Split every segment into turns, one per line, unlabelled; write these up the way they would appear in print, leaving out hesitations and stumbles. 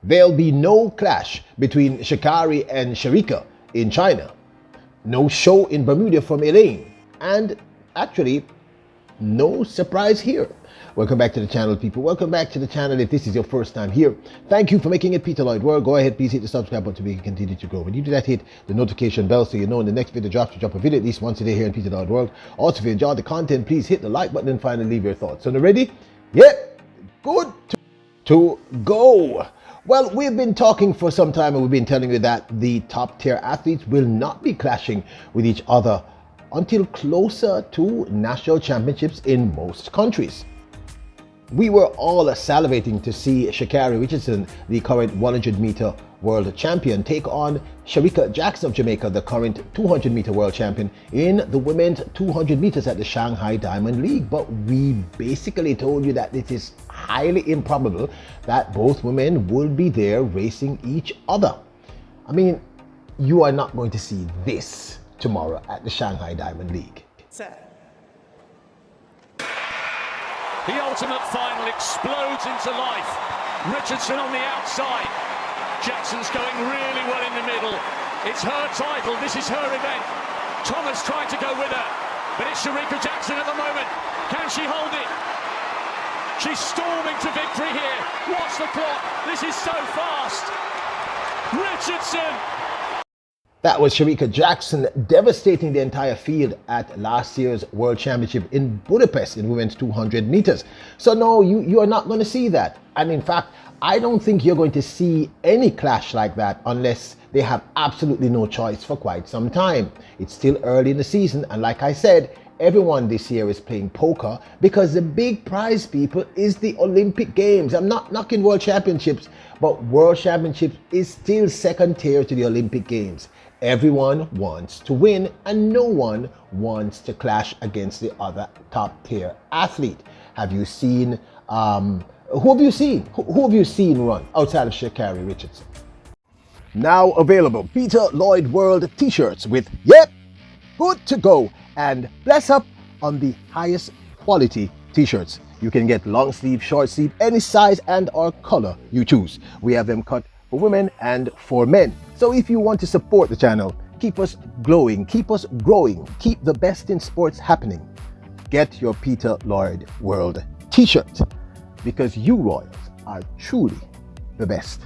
There'll be no clash between Sha Carri and Sherika in China. No show in Bermuda from Elaine. And actually, no surprise here. Welcome back to the channel, people. Welcome back to the channel. If this is your first time here, thank you for making it Peter Lloyd World. Go ahead, please hit the subscribe button so we can continue to grow. When you do that, hit the notification bell so you know when the next video drops. We drop a video at least once a day here in Peter Lloyd World. Also, if you enjoyed the content, please hit the like button and finally leave your thoughts. So, ready? Yeah, good to go. Well, we've been talking for some time and we've been telling you that the top tier athletes will not be clashing with each other until closer to national championships in most countries. We were all salivating to see Shakara Richardson, the current 100-meter world champion, take on Sherika Jackson of Jamaica, the current 200-meter world champion, in the women's 200 meters at the Shanghai Diamond League. But we basically told you that it is highly improbable that both women will be there racing each other. I mean, you are not going to see this tomorrow at the Shanghai Diamond League.
The ultimate final explodes into life. Richardson on the outside. Jackson's going really well in the middle. It's her title. This is her event. Thomas tried to go with her, but it's Sherika Jackson at the moment. Can she hold it? She's storming to victory here. Watch the clock. This is so fast. Richardson.
That was Sherika Jackson devastating the entire field at last year's World Championship in Budapest in women's 200 meters. So no, you are not going to see that. And in fact, I don't think you're going to see any clash like that unless they have absolutely no choice for quite some time. It's still early in the season, and like I said, everyone this year is playing poker because the big prize, people, is the Olympic Games. I'm not knocking World Championships, but World Championships is still second tier to the Olympic Games. Everyone wants to win and no one wants to clash against the other top tier athlete. Have you seen, who have you seen? Who have you seen run outside of Shakara Richardson? Now available, Peter Lloyd World t-shirts with, yep, good to go, and bless up on the highest quality t-shirts. You can get long sleeve, short sleeve, any size and or color you choose. We have them cut for women and for men. So if you want to support the channel, keep us glowing, keep us growing, keep the best in sports happening, get your Peter Lloyd World t-shirt, because you Royals are truly the best.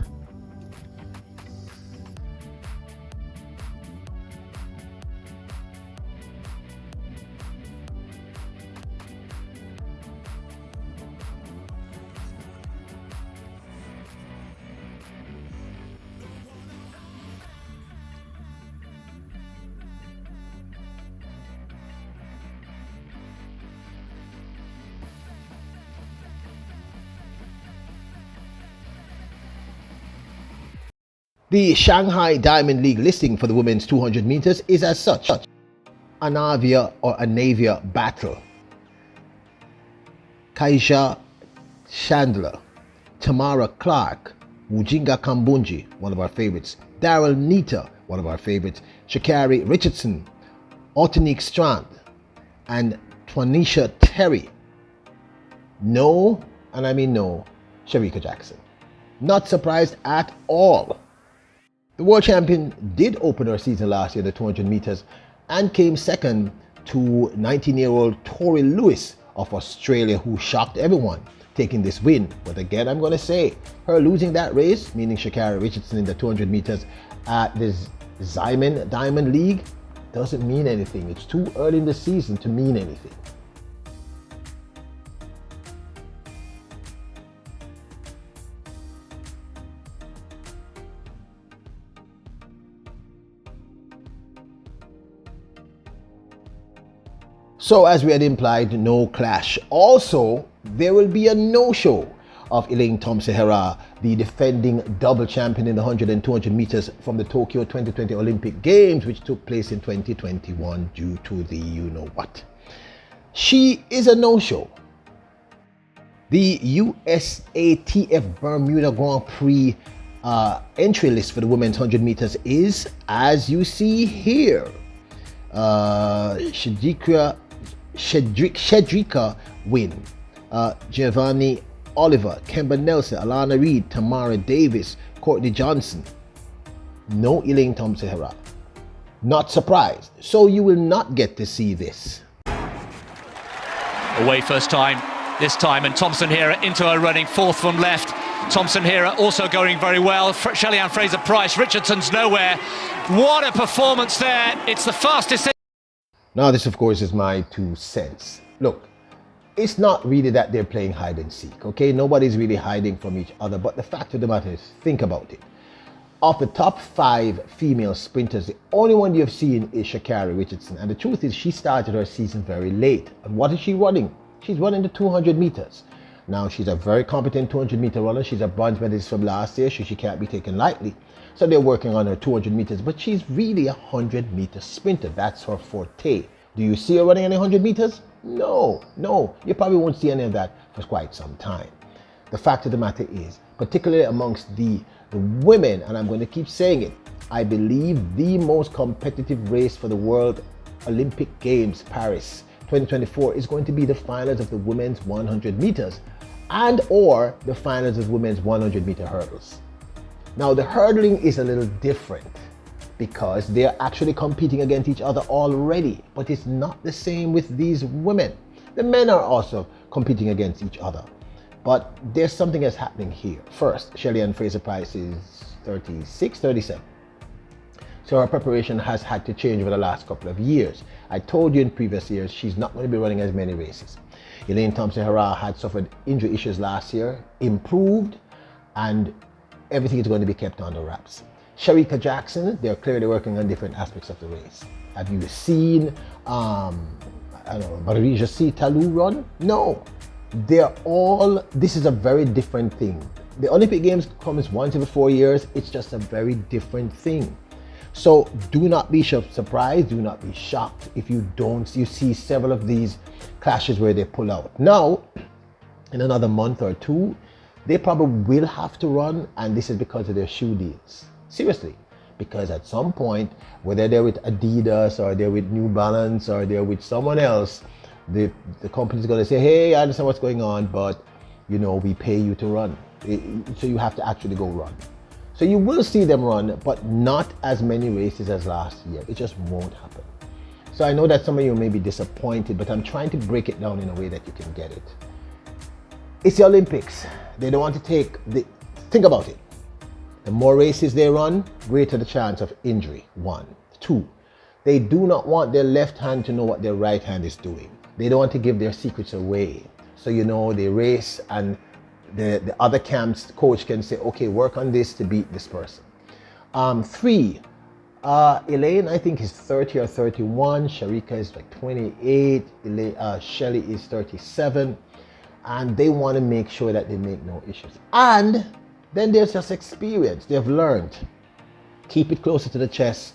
The Shanghai Diamond League listing for the women's 200 meters is as such: Anavia or Anavia Battle, Kaisha Chandler, Tamara Clark, Wujinga Kambunji, one of our favorites, Daryl Nita, one of our favorites, Shakara Richardson, Otanique Strand, and Twanisha Terry. No, and I mean no, Sherika Jackson. Not surprised at all. The world champion did open her season last year, the 200 meters, and came second to 19-year-old Tori Lewis of Australia, who shocked everyone taking this win. But again, I'm going to say, her losing that race, meaning Shakara Richardson in the 200 meters at this Xiamen Diamond League, doesn't mean anything. It's too early in the season to mean anything. So as we had implied, no clash. Also, there will be a no-show of Elaine Thompson-HERAH, the defending double champion in the 100 and 200 meters from the Tokyo 2020 Olympic Games, which took place in 2021 due to the you-know-what. She is a no-show. The USATF Bermuda Grand Prix entry list for the women's 100 meters is, as you see here, Shedrika win, Giovanni Oliver, Kemba Nelson, Alana Reid, Tamara Davis, Courtney Johnson. No Elaine Thompson-Herah. Not surprised. So you will not get to see this.
Away first time, this time, and Thompson-Herah into her running, fourth from left. Thompson-Herah also going very well. Shelly-Ann Fraser-Pryce, Richardson's nowhere. What a performance there. It's the fastest.
Now this, of course, is my 2 cents. Look, it's not really that they're playing hide and seek, okay? Nobody's really hiding from each other, but the fact of the matter is, think about it. Of the top 5 female sprinters, the only one you've seen is Shakara Richardson. And the truth is, she started her season very late. And what is she running? She's running the 200 meters. Now, she's a very competent 200-meter runner. She's a bronze medalist from last year, so she can't be taken lightly. So they're working on her 200 meters, but she's really a 100-meter sprinter. That's her forte. Do you see her running any 100 meters? No. You probably won't see any of that for quite some time. The fact of the matter is, particularly amongst the women, and I'm going to keep saying it, I believe the most competitive race for the World Olympic Games, Paris 2024, is going to be the finals of the women's 100 meters and or the finals of women's 100-meter hurdles. Now, the hurdling is a little different because they're actually competing against each other already, but it's not the same with these women. The men are also competing against each other. But there's something that's happening here. First, Shelly-Ann Fraser-Pryce is 36, 37. So her preparation has had to change over the last couple of years. I told you in previous years, she's not going to be running as many races. Elaine Thompson-Herah had suffered injury issues last year, improved, and everything is going to be kept under wraps. Sherika Jackson, they're clearly working on different aspects of the race. Have you seen, Marija Talu run? No. This is a very different thing. The Olympic Games comes once every 4 years. It's just a very different thing. So do not be surprised, do not be shocked if you see several of these clashes where they pull out. Now, in another month or two, they probably will have to run, and this is because of their shoe deals. Seriously. Because at some point, whether they're with Adidas or they're with New Balance or they're with someone else, the company's going to say, hey, I understand what's going on, but we pay you to run. So you have to actually go run. So you will see them run, but not as many races as last year. It just won't happen. So I know that some of you may be disappointed, but I'm trying to break it down in a way that you can get it. It's the Olympics. They don't want to think about it. The more races they run, greater the chance of injury, 1. 2, they do not want their left hand to know what their right hand is doing. They don't want to give their secrets away. So they race and the other camp's coach can say, okay, work on this to beat this person. 3, Elaine, I think, is 30 or 31. Sherika is like 28. Shelly is 37. And they want to make sure that they make no issues. And then there's just experience. They've learned. Keep it closer to the chest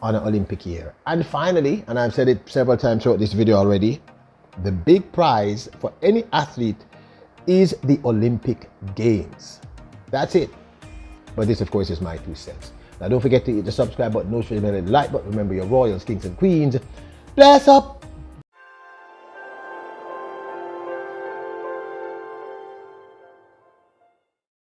on an Olympic year. And finally, and I've said it several times throughout this video already, the big prize for any athlete is the Olympic Games. That's it. But this, of course, is my 2 cents. Now, don't forget to hit the subscribe button, notification bell, and like button. Remember, your royals, kings, and queens. Bless up!